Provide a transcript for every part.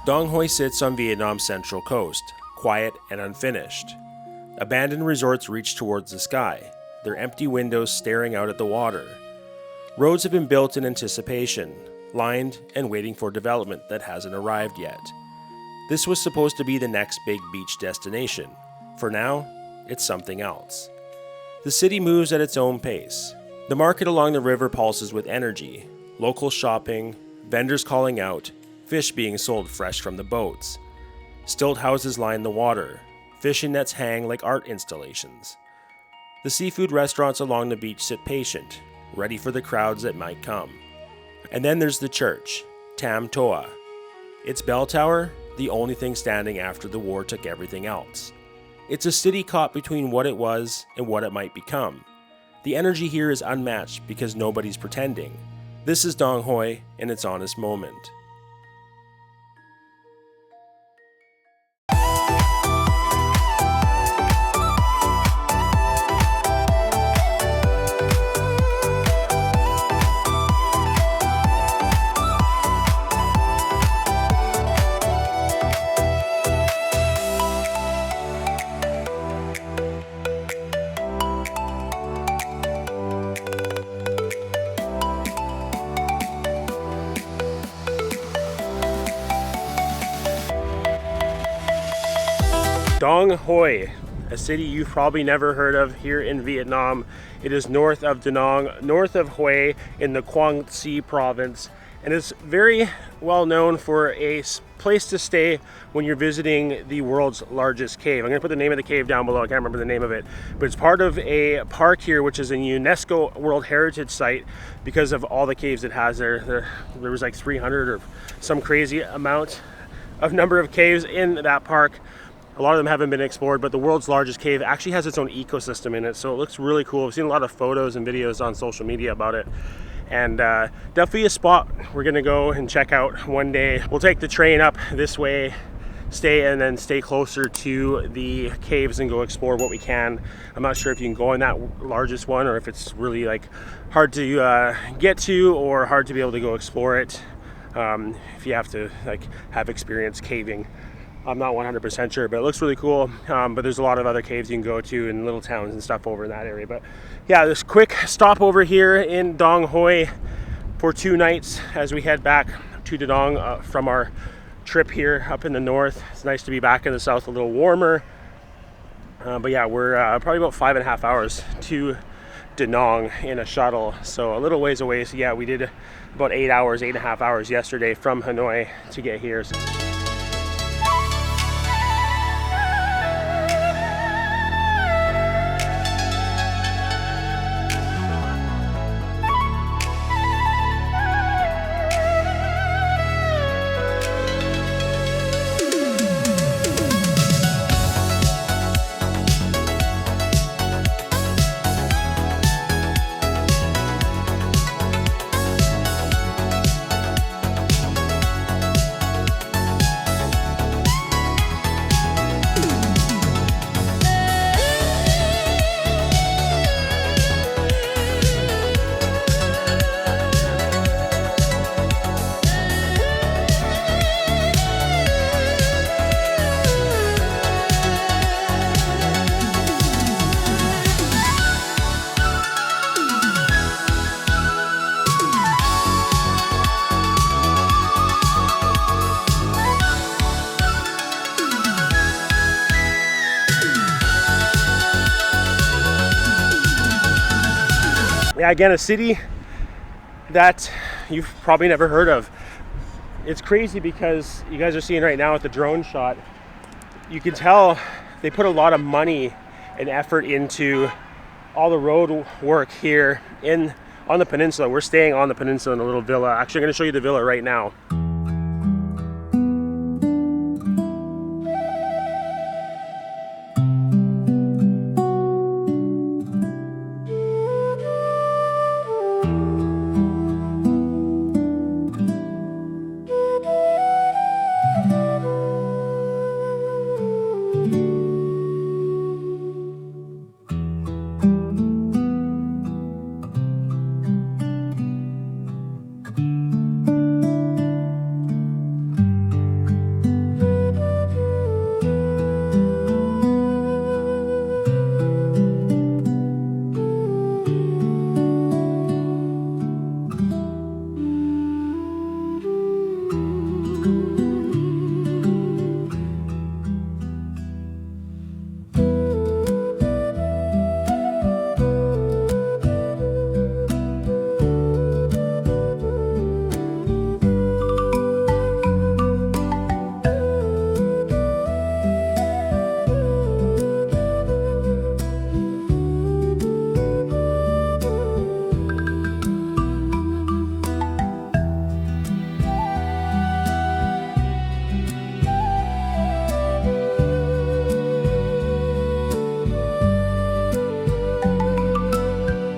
Dong Hoi sits on Vietnam's central coast, quiet and unfinished. Abandoned resorts reach towards the sky, their empty windows staring out at the water. Roads have been built in anticipation, lined and waiting for development that hasn't arrived yet. This was supposed to be the next big beach destination. For now, it's something else. The city moves at its own pace. The market along the river pulses with energy, local shopping, vendors calling out, fish being sold fresh from the boats. Stilt houses line the water, fishing nets hang like art installations. The seafood restaurants along the beach sit patient, ready for the crowds that might come. And then there's the church, Tam Toa. Its bell tower, the only thing standing after the war took everything else. It's a city caught between what it was and what it might become. The energy here is unmatched because nobody's pretending. This is Dong Hoi in its honest moment. Dong Hoi, a city you've probably never heard of here in Vietnam. It is north of Da Nang, north of Hue in the Quảng Bình Province, and it's very well known for a place to stay when you're visiting the world's largest cave. I'm going to put the name of the cave down below. I can't remember the name of it, but it's part of a park here, which is a UNESCO World Heritage Site because of all the caves it has there. There was like 300 or some crazy amount of number of caves in that park. A lot of them haven't been explored, but the world's largest cave actually has its own ecosystem in it, so it looks really cool. I've seen a lot of photos and videos on social media about it, and definitely a spot we're gonna go and check out one day. We'll take the train up this way, stay closer to the caves and go explore what we can. I'm not sure if you can go in that largest one or if it's really like hard to get to or hard to be able to go explore it if you have to like have experience caving. I'm not 100% sure, but it looks really cool. But there's a lot of other caves you can go to in little towns and stuff over in that area. But yeah, this quick stop over here in Dong Hoi for 2 nights as we head back to Da Nang from our trip here up in the north. It's nice to be back in the south, a little warmer. But yeah, we're probably about 5.5 hours to Da Nang in a shuttle. So a little ways away. So yeah, we did about 8.5 hours yesterday from Hanoi to get here. Yeah, again, a city that you've probably never heard of. It's crazy because you guys are seeing right now with the drone shot, you can tell they put a lot of money and effort into all the road work here on the peninsula. We're staying on the peninsula in a little villa. Actually, I'm going to show you the villa right now.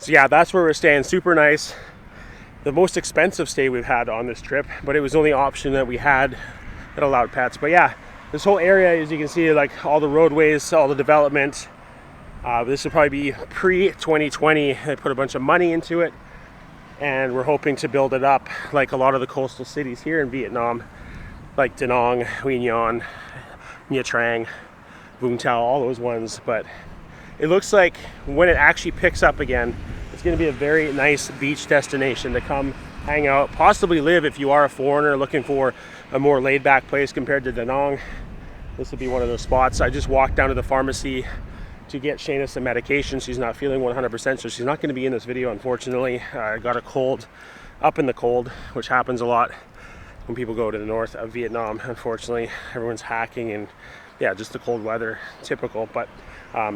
So yeah, that's where we're staying. Super nice. The most expensive stay we've had on this trip, but it was the only option that we had that allowed pets. But yeah, this whole area, as you can see, like all the roadways, all the development. This will probably be pre-2020. They put a bunch of money into it, and we're hoping to build it up like a lot of the coastal cities here in Vietnam, like Da Nang, Huy Nhân, Nha Trang, Vung Tau, all those ones. But it looks like when it actually picks up again, it's going to be a very nice beach destination to come hang out, possibly live if you are a foreigner looking for a more laid-back place compared to Da Nang. This would be one of those spots. I just walked down to the pharmacy to get Shayna some medication. She's not feeling 100%, so she's not going to be in this video, unfortunately. I got a cold, up in the cold, which happens a lot when people go to the north of Vietnam. Unfortunately, everyone's hacking, and yeah, just the cold weather, typical. But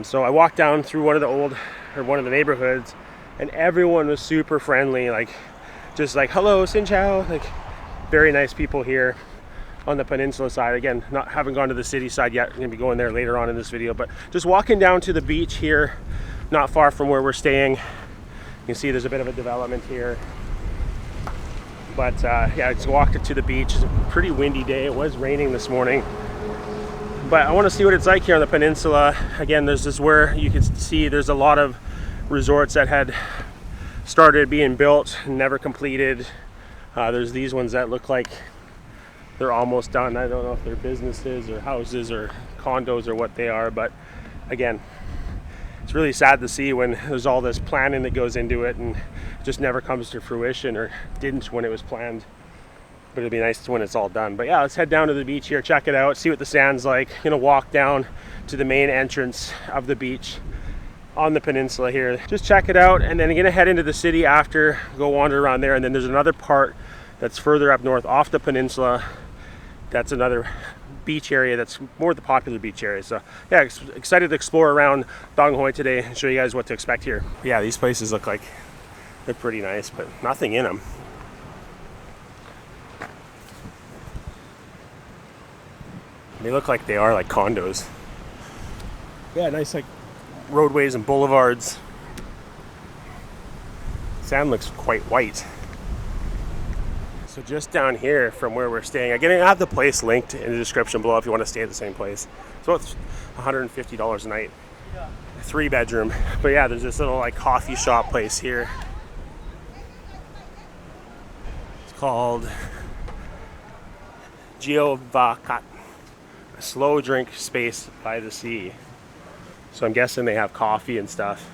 so I walked down through one of the neighborhoods, and everyone was super friendly, like just like hello, xin chào, like very nice people here on the peninsula side. Again, haven't gone to the city side yet. I'm gonna be going there later on in this video, but just walking down to the beach here, not far from where we're staying. You can see there's a bit of a development here, but yeah, I just walked it to the beach. It's a pretty windy day. It was raining this morning, but I want to see what it's like here on the peninsula. Again, there's this where you can see there's a lot of resorts that had started being built and never completed. There's these ones that look like they're almost done. I don't know if they're businesses or houses or condos or what they are, but again, it's really sad to see when there's all this planning that goes into it and it just never comes to fruition, or didn't when it was planned. But it'll be nice when it's all done. But yeah, let's head down to the beach here, check it out, see what the sand's like. Gonna walk down to the main entrance of the beach on the peninsula here, just check it out, and then I'm gonna head into the city after, go wander around there. And then there's another part that's further up north off the peninsula. That's another beach area that's more the popular beach area. So yeah, excited to explore around Dong Hoi today and show you guys what to expect here. But yeah, these places look like they're pretty nice, but nothing in them. They look like they are like condos. Yeah, nice like roadways and boulevards. Sand looks quite white. So just down here from where we're staying, I'm gonna have the place linked in the description below if you want to stay at the same place. So it's $150 a night, 3-bedroom. But yeah, there's this little like coffee shop place here. It's called Vacat, a slow drink space by the sea. So I'm guessing they have coffee and stuff.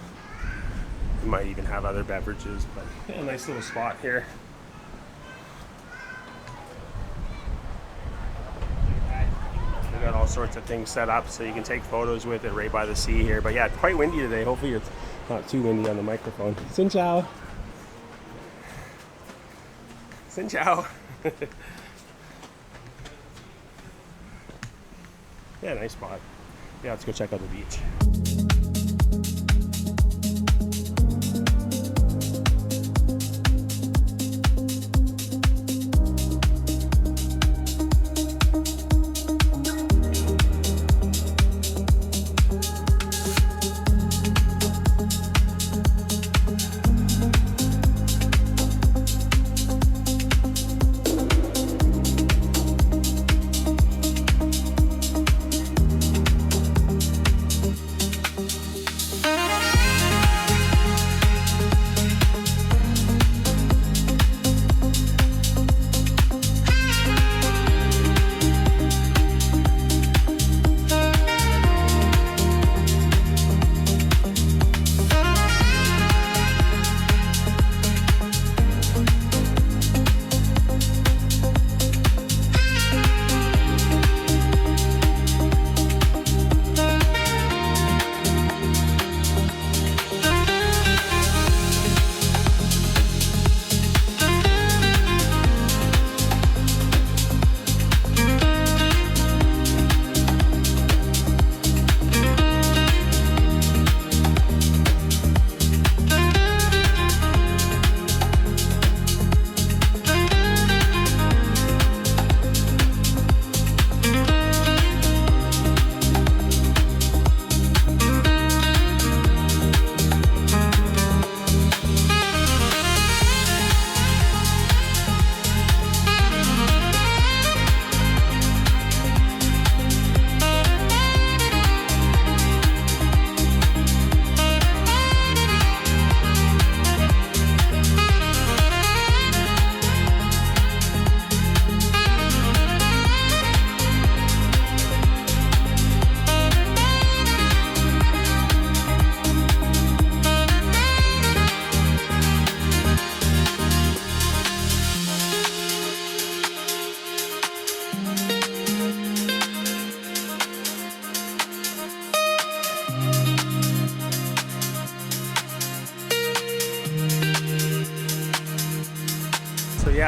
They might even have other beverages, but yeah, a nice little spot here. They got all sorts of things set up so you can take photos with it right by the sea here. But yeah, quite windy today. Hopefully it's not too windy on the microphone. Xin chào. Xin chào. Yeah, nice spot. Yeah, let's go check out the beach.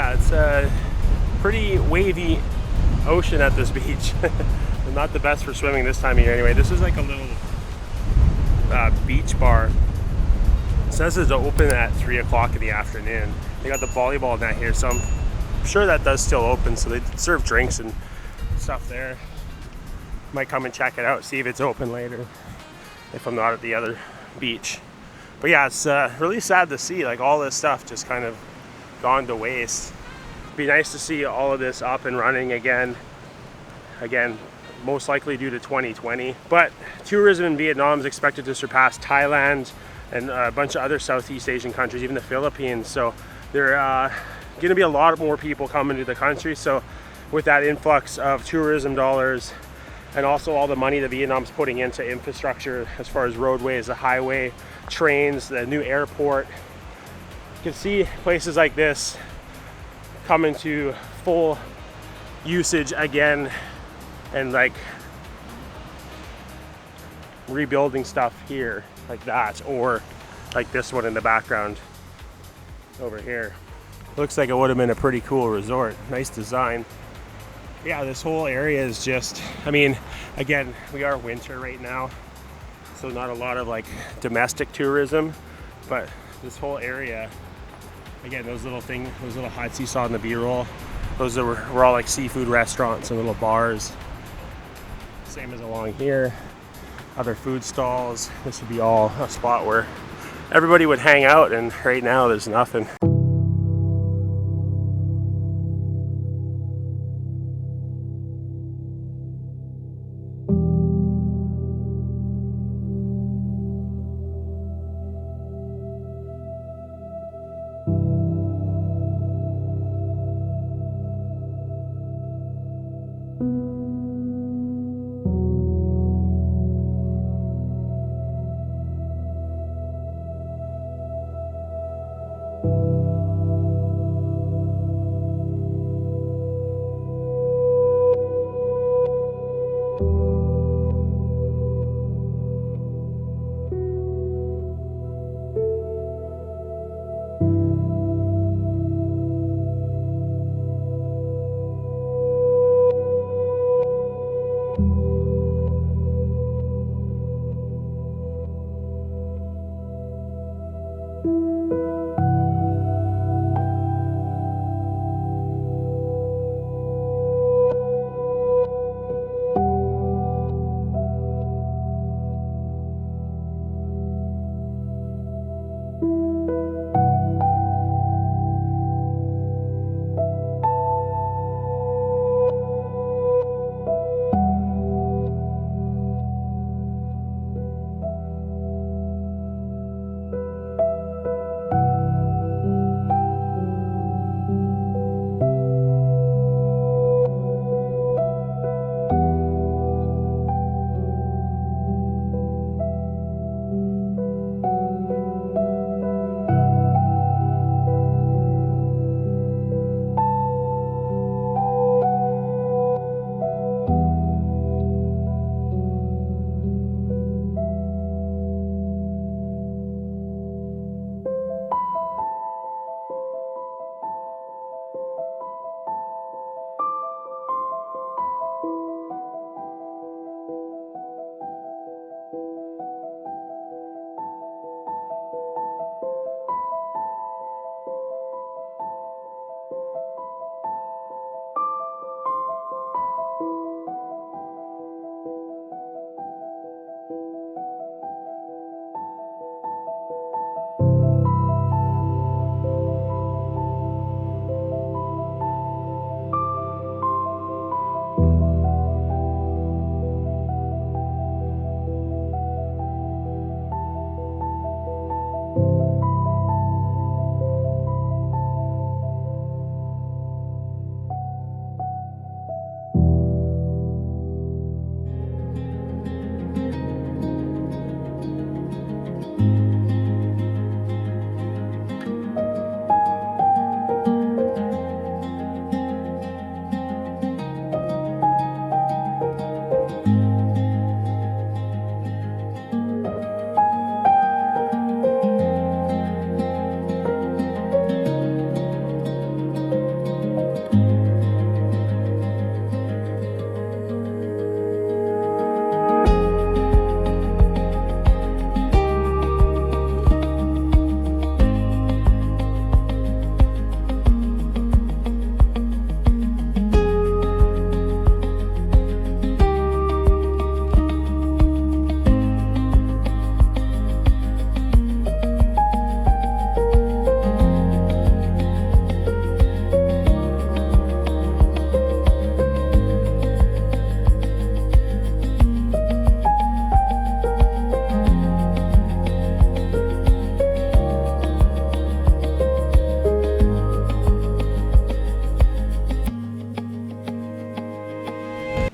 yeah, it's a pretty wavy ocean at this beach. Not the best for swimming this time of year anyway. This is like a little beach bar. It says it's open at 3 o'clock in the afternoon. They got the volleyball net here, so I'm sure that does still open, so they serve drinks and stuff there. Might come and check it out, see if it's open later if I'm not at the other beach. But yeah, it's really sad to see like all this stuff just kind of gone to waste. Be nice to see all of this up and running again, most likely due to 2020. But tourism in Vietnam is expected to surpass Thailand and a bunch of other Southeast Asian countries, even the Philippines. So there are going to be a lot more people coming to the country. So with that influx of tourism dollars and also all the money that Vietnam's putting into infrastructure as far as roadways, the highway, trains, the new airport, you can see places like this come into full usage again, and like rebuilding stuff here like that, or like this one in the background over here. Looks like it would have been a pretty cool resort. Nice design. Yeah, this whole area is just, I mean, again, we are winter right now, so not a lot of like domestic tourism, but this whole area, again, those little huts you saw in the B-roll, those were all like seafood restaurants and little bars. Same as along here, other food stalls. This would be all a spot where everybody would hang out, and right now there's nothing.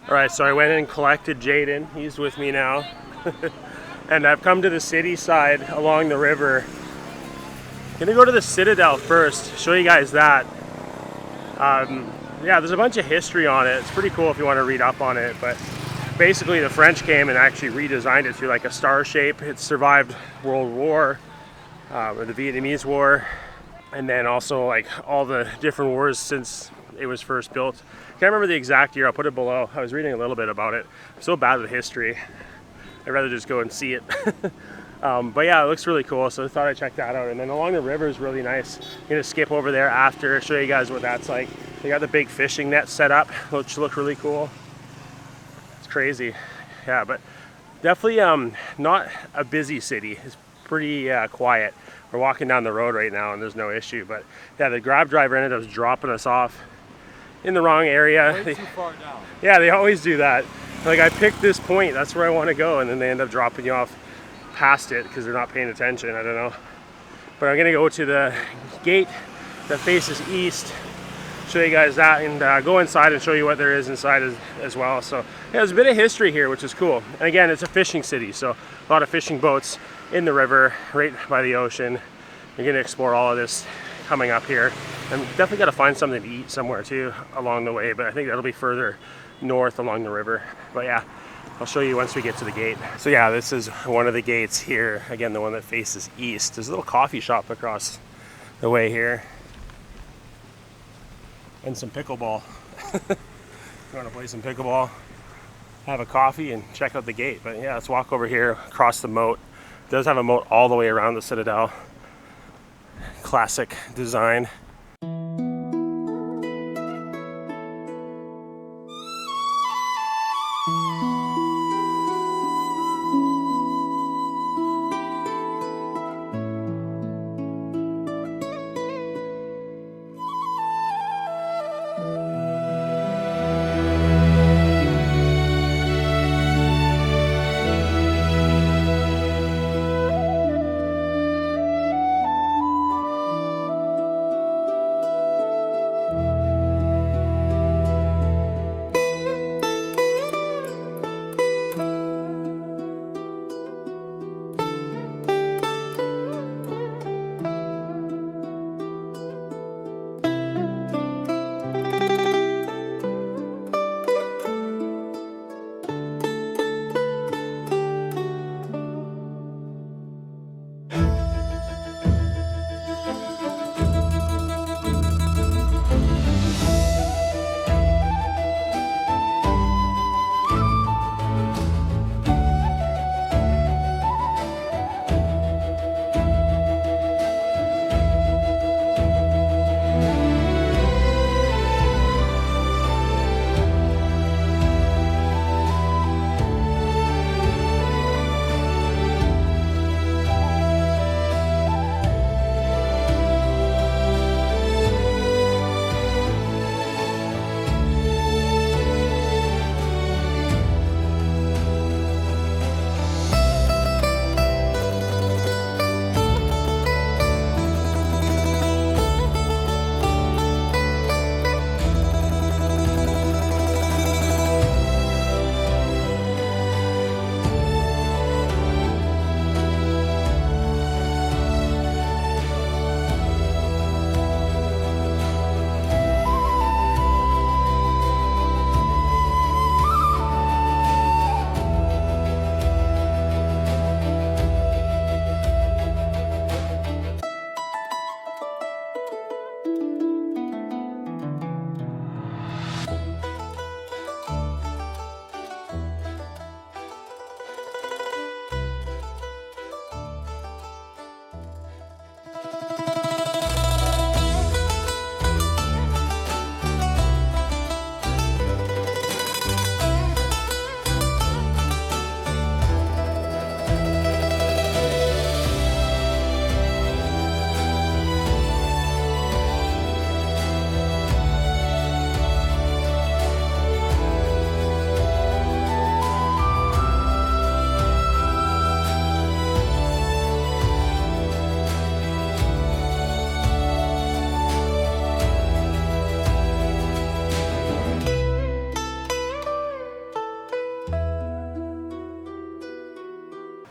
All right, so I went and collected Jaden. He's with me now. And I've come to the city side along the river. Gonna go to the Citadel first, show you guys that. Yeah, there's a bunch of history on it. It's pretty cool if you want to read up on it, but basically the French came and actually redesigned it to like a star shape. It survived World War, or the Vietnamese War, and then also like all the different wars since it was first built. Can't remember the exact year, I'll put it below. I was reading a little bit about it. I'm so bad with history. I'd rather just go and see it. But yeah, it looks really cool, so I thought I'd check that out. And then along the river is really nice. I'm gonna skip over there after, show you guys what that's like. They got the big fishing net set up, which look really cool. It's crazy. Yeah, but definitely not a busy city. It's pretty quiet. We're walking down the road right now and there's no issue. But yeah, the Grab driver ended up dropping us off in the wrong area. Way too far down. Yeah, they always do that. Like, I picked this point, that's where I want to go, and then they end up dropping you off past it because they're not paying attention. I don't know. But I'm gonna go to the gate that faces east, show you guys that, and go inside and show you what there is inside as well. So yeah, there's a bit of history here, which is cool. And again, it's a fishing city, so a lot of fishing boats in the river right by the ocean. You're gonna explore all of this coming up here, and definitely got to find something to eat somewhere too along the way, but I think that'll be further north along the river. But yeah, I'll show you once we get to the gate. So yeah, this is one of the gates here. Again, the one that faces east. There's a little coffee shop across the way here. And some pickleball. If you want to play some pickleball, have a coffee and check out the gate. But yeah, let's walk over here across the moat. It does have a moat all the way around the Citadel. Classic design.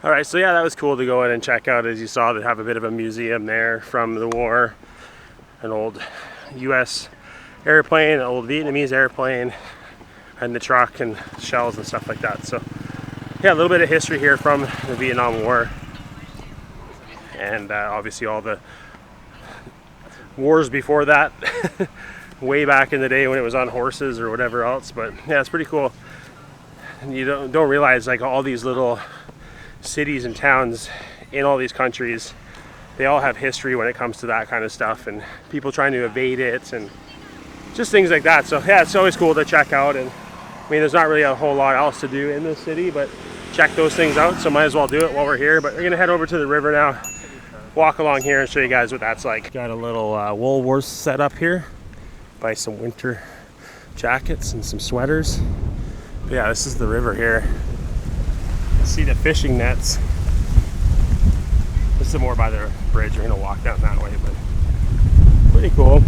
All right, so yeah, that was cool to go in and check out. As you saw, they have a bit of a museum there from the war, an old US airplane, an old Vietnamese airplane, and the truck and shells and stuff like that. So yeah, a little bit of history here from the Vietnam War, and obviously all the wars before that, way back in the day when it was on horses or whatever else. But yeah, it's pretty cool. And you don't realize, like, all these little cities and towns in all these countries, they all have history when it comes to that kind of stuff, and people trying to evade it and just things like that. So yeah, it's always cool to check out. And I mean, there's not really a whole lot else to do in this city, but check those things out, so might as well do it while we're here. But we're gonna head over to the river now, walk along here and show you guys what that's like. Got a little Woolworths set up here, buy some winter jackets and some sweaters. But yeah, this is the river here. See the fishing nets. This is more by the bridge. We're gonna walk down that way, but pretty cool.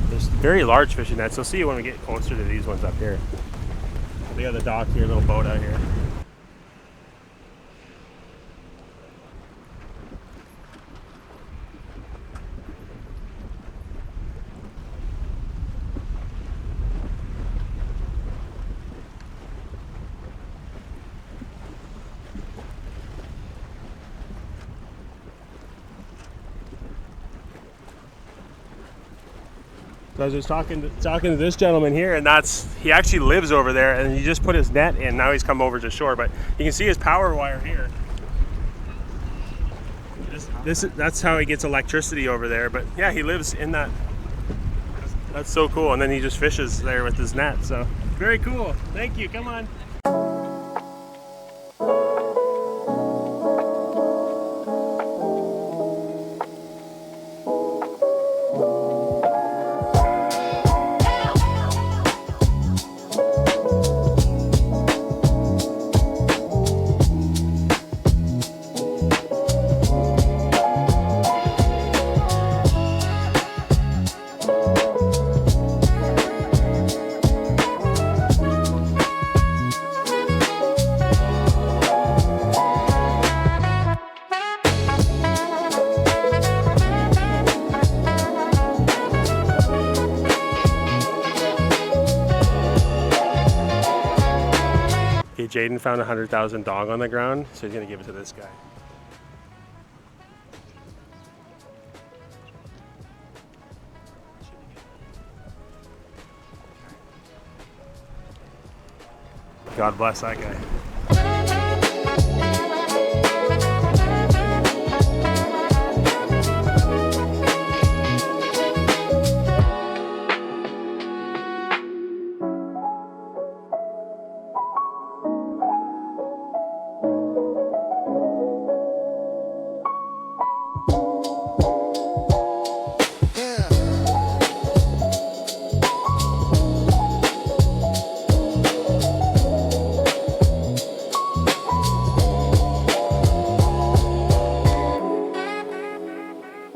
There's very large fishing nets. So see when we get closer to these ones up here. They got the dock here, little boat out here. So I was just talking to this gentleman here, and he actually lives over there, and he just put his net in. Now he's come over to shore, but you can see his power wire here. That's how he gets electricity over there. But yeah, he lives in that. That's so cool. And then he just fishes there with his net. So very cool. Thank you. Come on. Jaden found 100,000 dong on the ground, so he's gonna give it to this guy. God bless that guy.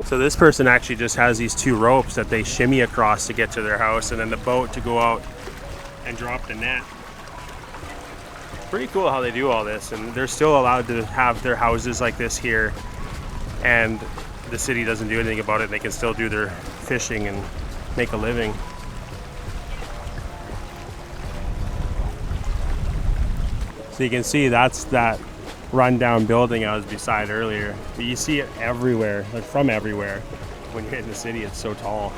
So this person actually just has these two ropes that they shimmy across to get to their house, and then the boat to go out and drop the net. Pretty cool how they do all this, and they're still allowed to have their houses like this here, and the city doesn't do anything about it. They can still do their fishing and make a living. So you can see that's that rundown building I was beside earlier. But you see it everywhere, like from everywhere. When you're in the city, it's so tall.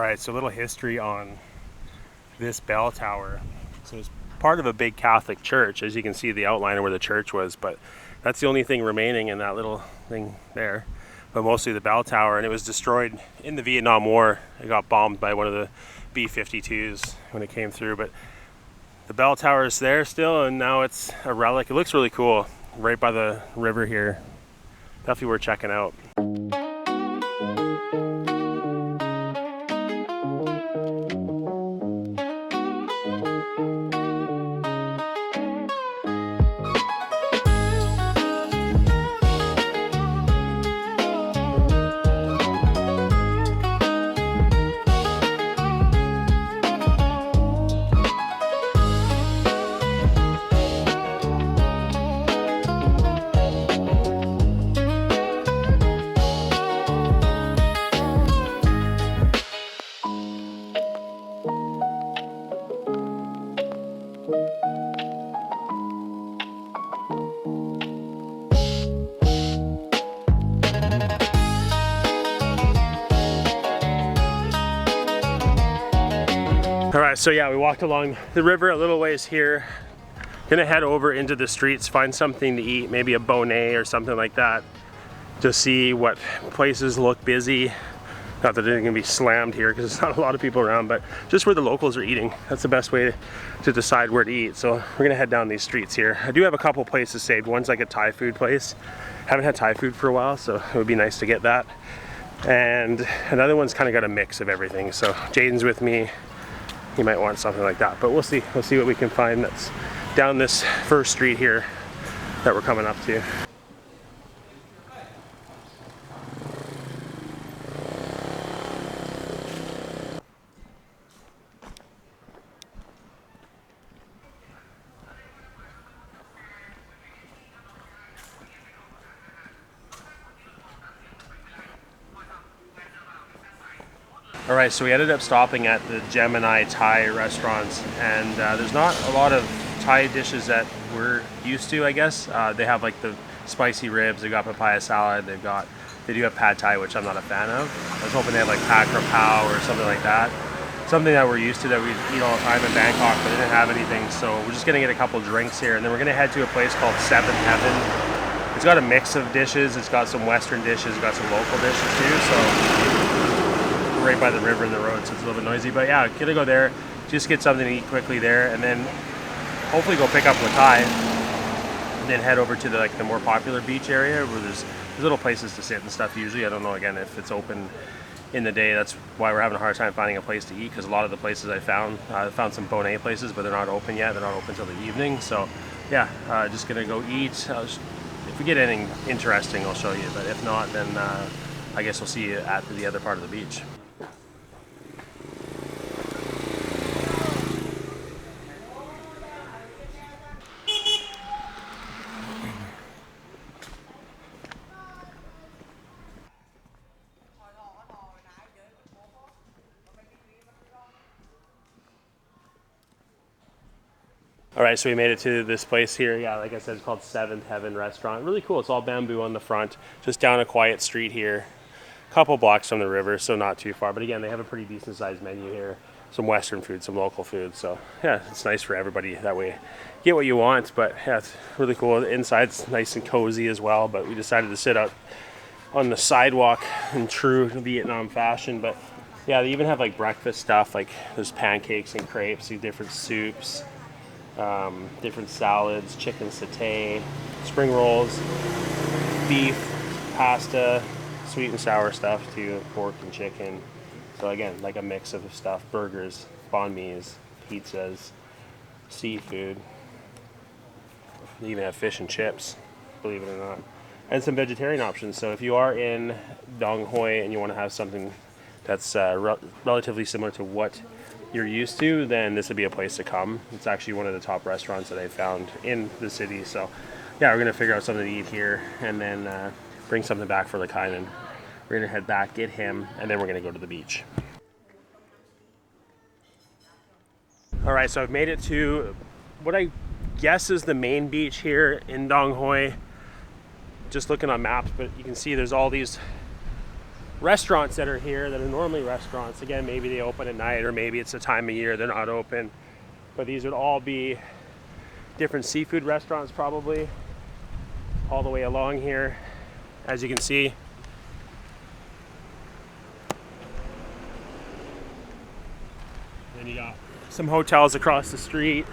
Alright, so a little history on this bell tower. So it's part of a big Catholic church. As you can see, the outline of where the church was, but that's the only thing remaining in that little thing there. But mostly the bell tower, and it was destroyed in the Vietnam War. It got bombed by one of the B-52s when it came through, but the bell tower is there still, and now it's a relic. It looks really cool, right by the river here. Definitely worth checking out. Alright, so yeah, we walked along the river a little ways here. Gonna head over into the streets, find something to eat, maybe a bonnet or something like that. Just see what places look busy. Not that they're gonna be slammed here because there's not a lot of people around, but just where the locals are eating. That's the best way to decide where to eat. So we're gonna head down these streets here. I do have a couple places saved. One's like a Thai food place. Haven't had Thai food for a while, so it would be nice to get that. And another one's kind of got a mix of everything. So Jaden's with me. He might want something like that, but we'll see. We'll see what we can find that's down this first street here that we're coming up to. Alright, so we ended up stopping at the Gemini Thai restaurants, and there's not a lot of Thai dishes that we're used to, I guess. They have like the spicy ribs, they've got papaya salad, they do have pad Thai, which I'm not a fan of. I was hoping they had like pak ra pao or something like that. Something that we're used to that we eat all the time in Bangkok, but they didn't have anything, so we're just gonna get a couple drinks here, and then we're gonna head to a place called Seventh Heaven. It's got a mix of dishes, it's got some Western dishes, it's got some local dishes too, so right by the river and the road, so it's a little bit noisy, but yeah, gonna go there, just get something to eat quickly there, and then hopefully go pick up Lakai, and then head over to the more popular beach area where there's little places to sit and stuff usually. I don't know, again, if it's open in the day. That's why we're having a hard time finding a place to eat, because a lot of the places I found some bonnet places, but they're not open yet. They're not open till the evening, so yeah, just gonna go eat. If we get anything interesting, I'll show you, but if not, then I guess we'll see you at the other part of the beach. All right, so we made it to this place here. Yeah, like I said, it's called Seventh Heaven Restaurant. Really cool. It's all bamboo on the front, just down a quiet street here. A couple blocks from the river, so not too far. But again, they have a pretty decent sized menu here. Some Western food, some local food. So yeah, it's nice for everybody. That way, get what you want. But yeah, it's really cool. The inside's nice and cozy as well. But we decided to sit out on the sidewalk in true Vietnam fashion. But yeah, they even have like breakfast stuff. Like there's pancakes and crepes, different soups. Different salads, chicken satay, spring rolls, beef, pasta, sweet and sour stuff too, pork and chicken. So again, like a mix of stuff, burgers, banh mi's, pizzas, seafood. They even have fish and chips, believe it or not. And some vegetarian options. So if you are in Dong Hoi and you want to have something that's relatively similar to what you're used to, then this would be a place to come. It's actually one of the top restaurants that I found in the city. So yeah, we're gonna figure out something to eat here and then bring something back for Lakai. And we're gonna head back, get him, and then we're gonna go to the beach. All right, so I've made it to what I guess is the main beach here in Dong Hoi. Just looking on maps, but you can see there's all these restaurants that are here that are normally restaurants. Again, maybe they open at night, or maybe it's a time of year they're not open. But these would all be different seafood restaurants probably all the way along here, as you can see. Then you got some hotels across the street.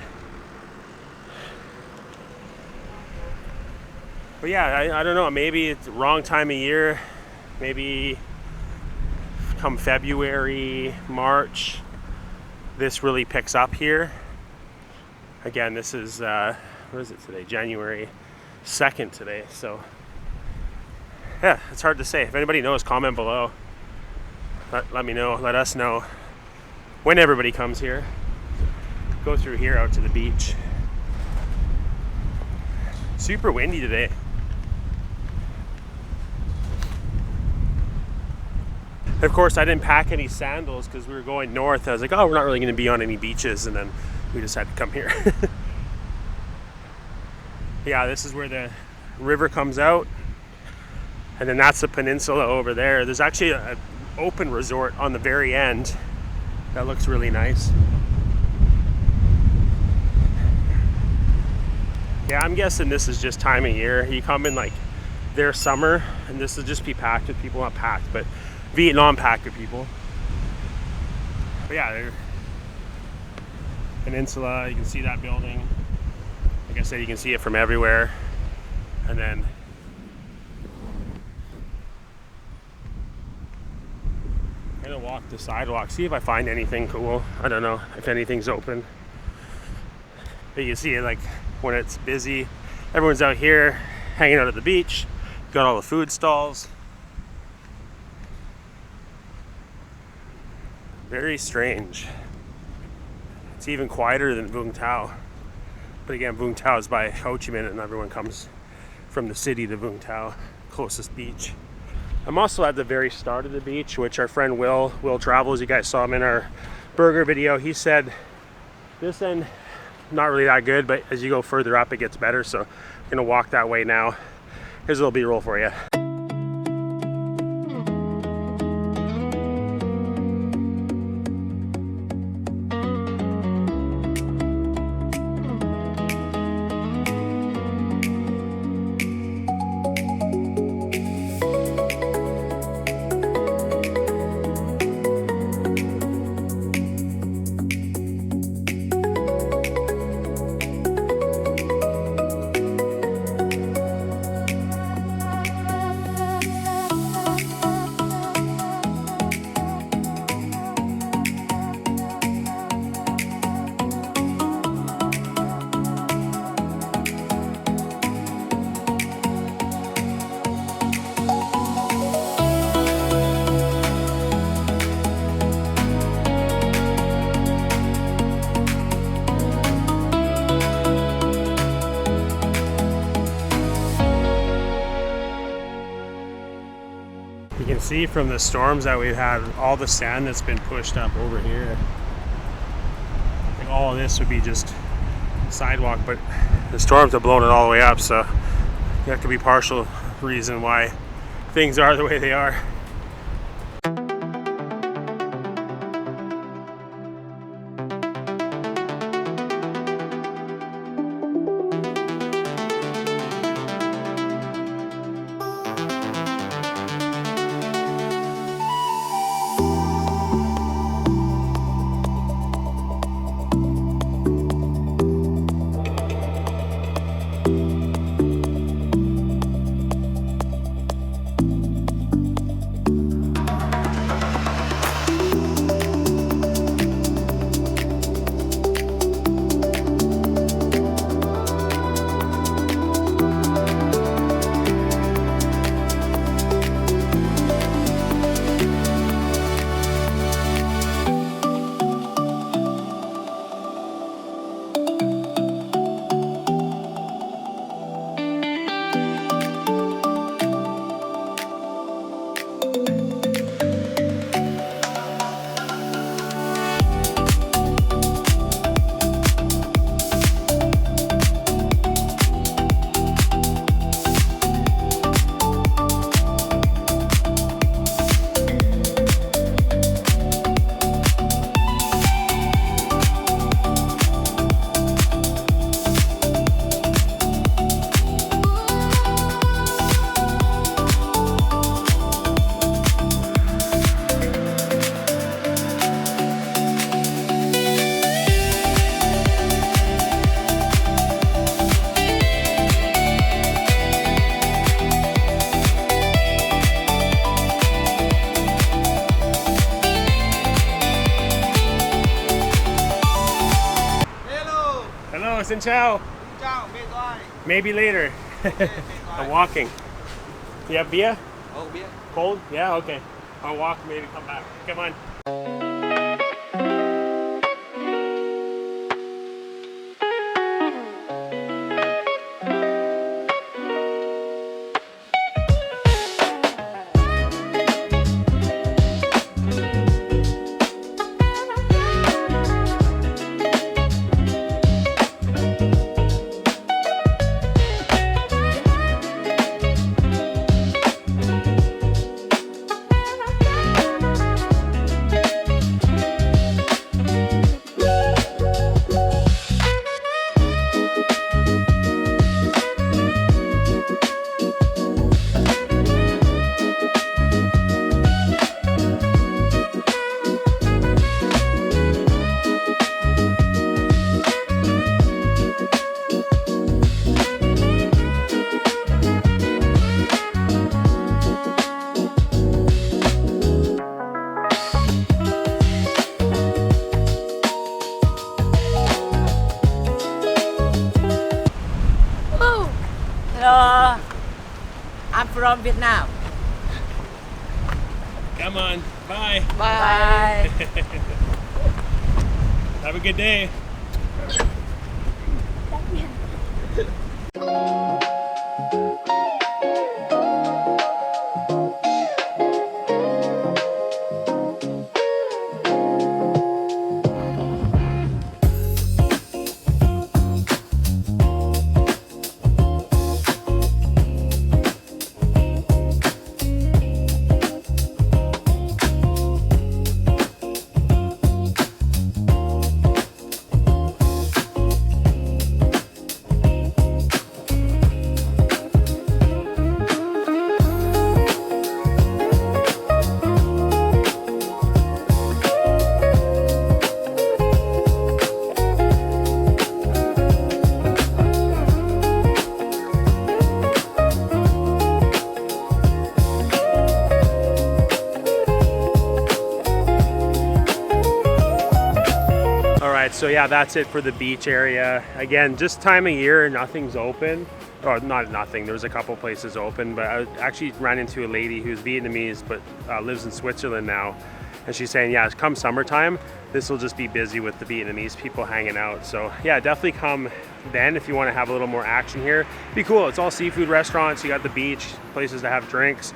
But yeah, I don't know, maybe it's the wrong time of year. Maybe come February, March, this really picks up here. Again, this is, what is it today? January 2nd today. So yeah, it's hard to say. If anybody knows, comment below. Let me know, let us know when everybody comes here. Go through here out to the beach. Super windy today. Of course, I didn't pack any sandals because we were going north. I was like, oh, we're not really going to be on any beaches, and then we just had to come here. Yeah, this is where the river comes out, and then that's the peninsula over there. There's actually an open resort on the very end that looks really nice. Yeah, I'm guessing this is just time of year. You come in like their summer, and this will just be packed with people. Not packed, but Vietnam packed with people. But yeah, they're Peninsula. You can see that building. Like I said, you can see it from everywhere. And then I'm gonna walk the sidewalk, see if I find anything cool. I don't know if anything's open. But you see it like when it's busy, everyone's out here hanging out at the beach. Got all the food stalls. Very strange. It's even quieter than Vung Tau. But again, Vung Tau is by Ho Chi Minh, and everyone comes from the city to Vung Tau, closest beach. I'm also at the very start of the beach, which our friend Will Travels, you guys saw him in our burger video. He said this end, not really that good, but as you go further up, it gets better. So I'm gonna walk that way now. Here's a little B-roll for you. You can see from the storms that we've had, all the sand that's been pushed up over here. Like all of this would be just sidewalk, but the storms have blown it all the way up, so that could be partial reason why things are the way they are. Xin chào. Maybe later. I'm walking. You have beer? Oh, beer. Cold? Yeah, okay. I'll walk, maybe come back. Come on. Hello, I'm from Vietnam. Come on. Bye. Bye. Have a good day. So yeah, that's it for the beach area. Again, just time of year, nothing's open. Or not nothing, there's a couple places open, but I actually ran into a lady who's Vietnamese but lives in Switzerland now. And she's saying, yeah, come summertime, this will just be busy with the Vietnamese people hanging out. So yeah, definitely come then if you want to have a little more action here. Be cool, it's all seafood restaurants, you got the beach, places to have drinks.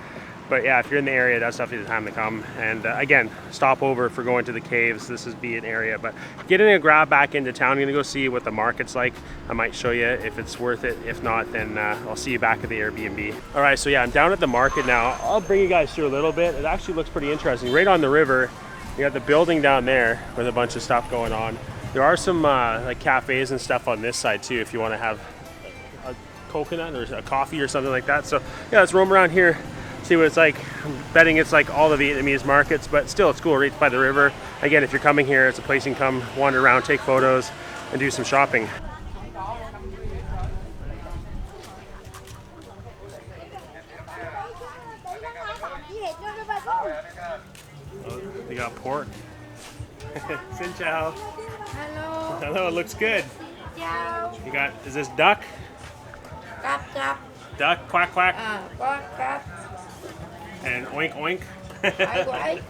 But yeah, if you're in the area, that's definitely the time to come. And again, stop over if we're going to the caves. This is be an area, but getting a grab back into town. I'm gonna go see what the market's like. I might show you if it's worth it. If not, then I'll see you back at the Airbnb. All right, so yeah, I'm down at the market now. I'll bring you guys through a little bit. It actually looks pretty interesting. Right on the river, you got the building down there with a bunch of stuff going on. There are some like cafes and stuff on this side too, if you wanna have a coconut or a coffee or something like that. So yeah, let's roam around here, see what it's like. I'm betting it's like all the Vietnamese markets, but still it's cool, right by the river. Again, if you're coming here, it's a place you can come wander around, take photos, and do some shopping. Oh, they got pork. Xin chào. Hello. Hello, it looks good. Ciao. You got, is this duck? Cắp cắp. Duck, quack quack. Quack cắp. And oink oink. Quay quay.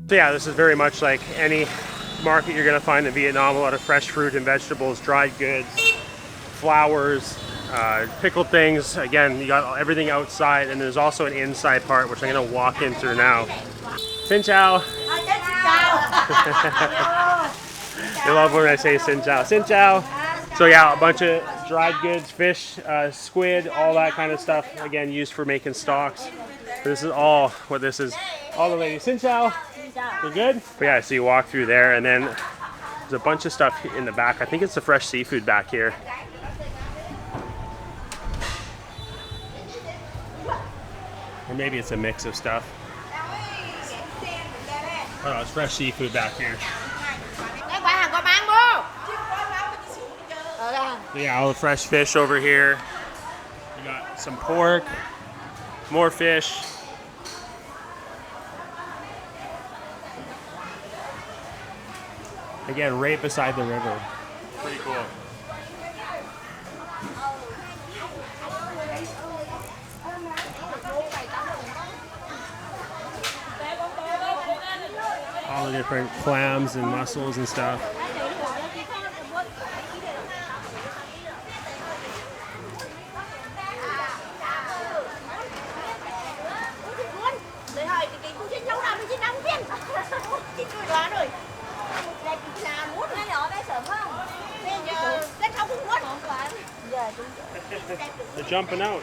So yeah, this is very much like any market you're gonna find in Vietnam. A lot of fresh fruit and vegetables, dried goods, flowers, pickled things. Again, you got everything outside, and there's also an inside part, which I'm gonna walk in through now. Xin chào. They love when I say xin chào. Xin chào. So yeah, a bunch of dried goods, fish, squid, all that kind of stuff. Again, used for making stocks. This is all what this is. All the ladies. Xin chào. You're good? But yeah, so you walk through there, and then there's a bunch of stuff in the back. I think it's the fresh seafood back here. Or maybe it's a mix of stuff. Oh, it's fresh seafood back here. Yeah, all the fresh fish over here. You got some pork, more fish. Again, right beside the river. Pretty cool. All the different clams and mussels and stuff. They're jumping out.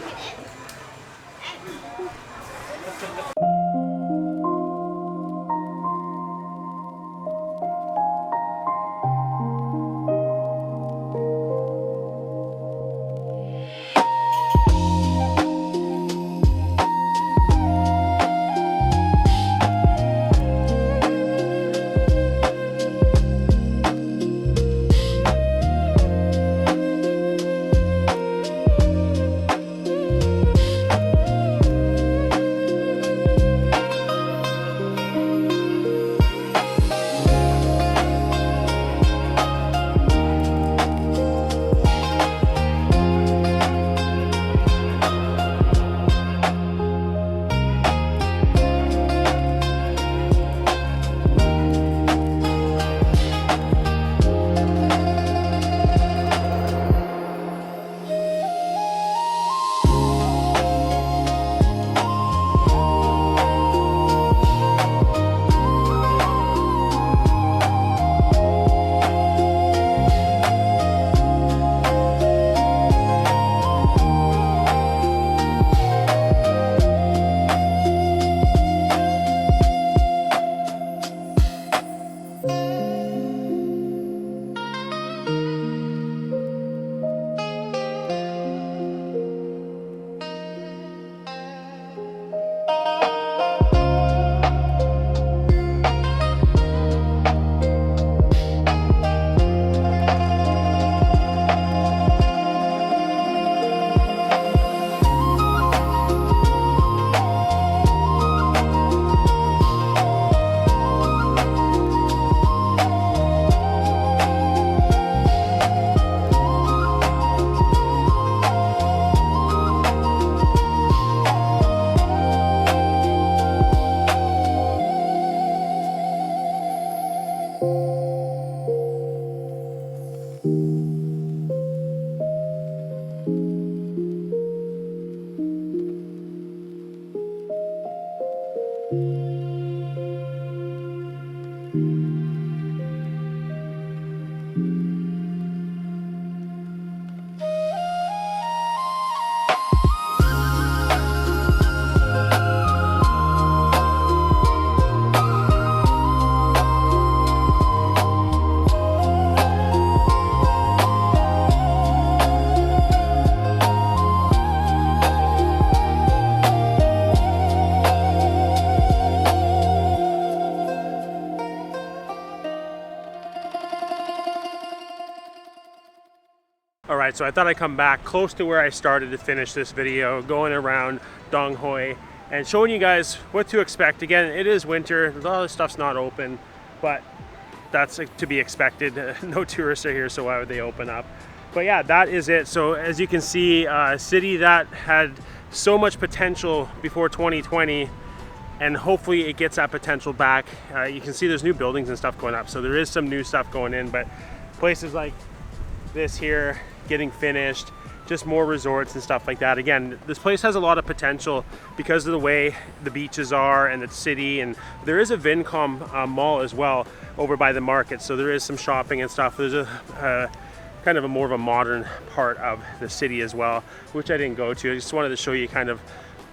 Alright, so I thought I'd come back close to where I started to finish this video, going around Dong Hoi and showing you guys what to expect. Again, it is winter, a lot of stuff's not open, but that's to be expected. No tourists are here, so why would they open up? But yeah, that is it. So as you can see, a city that had so much potential before 2020 and hopefully it gets that potential back. You can see there's new buildings and stuff going up, so there is some new stuff going in, but places like this here getting finished, just more resorts and stuff like that. Again, this place has a lot of potential because of the way the beaches are and the city, and there is a Vincom mall as well over by the market, so there is some shopping and stuff. There's a kind of a more of a modern part of the city as well, which I didn't go to. I just wanted to show you kind of,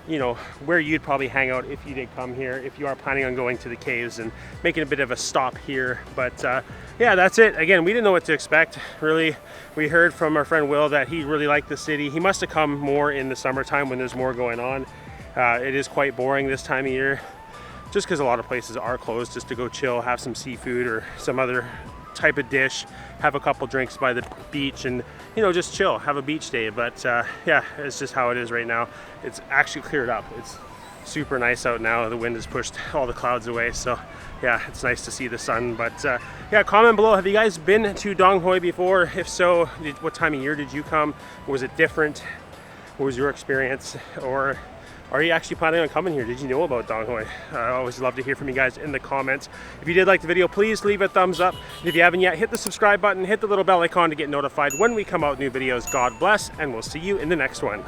you know, where you'd probably hang out if you did come here, if you are planning on going to the caves and making a bit of a stop here. But yeah, that's it. Again, we didn't know what to expect, really. We heard from our friend Will that he really liked the city. He must have come more in the summertime when there's more going on. It is quite boring this time of year, just because a lot of places are closed, just to go chill, have some seafood or some other type of dish, have a couple drinks by the beach, and you know, just chill, have a beach day. But yeah, it's just how it is right now. It's actually cleared up. It's super nice out now. The wind has pushed all the clouds away, so yeah, it's nice to see the sun. But yeah, comment below, have you guys been to Dong Hoi before? If so, what time of year did you come? Was it different? What was your experience? Or are you actually planning on coming here? Did you know about Dong Hoi? I always love to hear from you guys in the comments. If you did like the video, please leave a thumbs up. And if you haven't yet, hit the subscribe button, hit the little bell icon to get notified when we come out with new videos. God bless, and we'll see you in the next one.